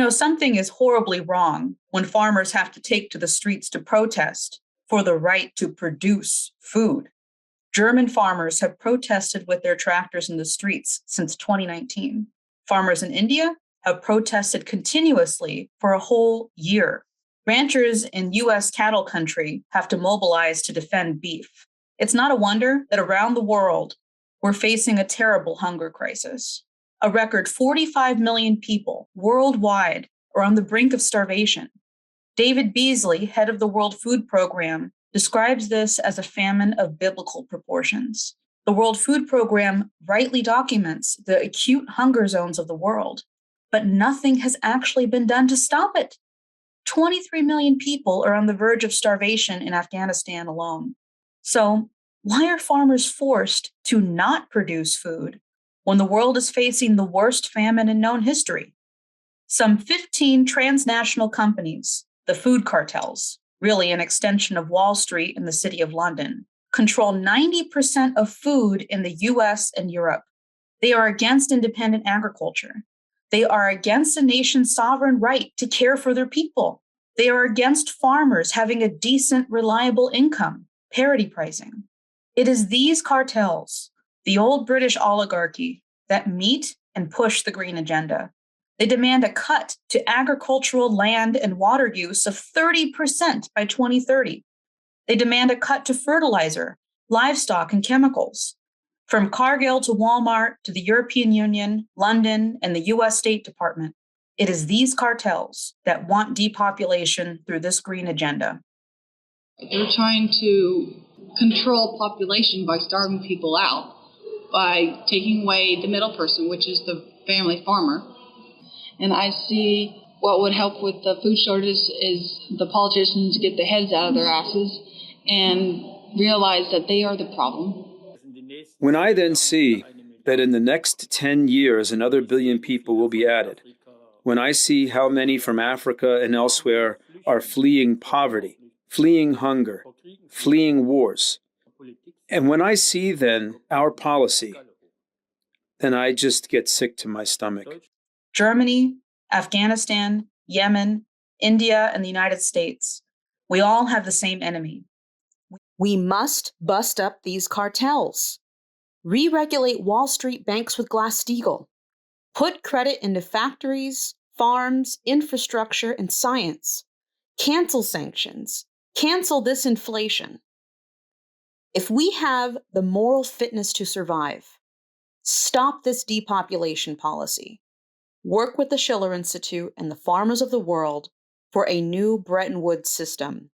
Something is horribly wrong when farmers have to take to the streets to protest for the right to produce food. German farmers have protested with their tractors in the streets since 2019. Farmers in India have protested continuously for a whole year. Ranchers in US cattle country have to mobilize to defend beef. It's not a wonder that around the world, we're facing a terrible hunger crisis. A record 45 million people worldwide are on the brink of starvation. David Beasley, head of the World Food Program, describes this as a famine of biblical proportions. The World Food Program rightly documents the acute hunger zones of the world, but nothing has actually been done to stop it. 23 million people are on the verge of starvation in Afghanistan alone. So, why are farmers forced to not produce food when the world is facing the worst famine in known history? Some 15 transnational companies, the Food Cartels, really an extension of Wall Street in the City of London, control 90% of food in the US and Europe. They are against independent agriculture. They are against a nation's sovereign right to care for their people. They are against farmers having a decent, reliable income, parity pricing. It is these cartels, the old British oligarchy, that meet and push the green agenda. They demand a cut to agricultural land and water use of 30% by 2030. They demand a cut to fertilizer, livestock, and chemicals. From Cargill to Walmart to the European Union, London, and the US State Department, it is these cartels that want depopulation through this green agenda. They're trying to control population by starving people out, by taking away the middle person, which is the family farmer. And I see what would help with the food shortage is the politicians get their heads out of their asses and realize that they are the problem. When I then see that in the next 10 years another billion people will be added, when I see how many from Africa and elsewhere are fleeing poverty, fleeing hunger, fleeing wars, and when I see then our policy, then I just get sick to my stomach. Germany, Afghanistan, Yemen, India, and the United States, we all have the same enemy. We must bust up these cartels, re-regulate Wall Street banks with Glass-Steagall, put credit into factories, farms, infrastructure, and science, cancel sanctions, cancel this inflation. If we have the moral fitness to survive, stop this depopulation policy. Work with the Schiller Institute and the farmers of the world for a new Bretton Woods system.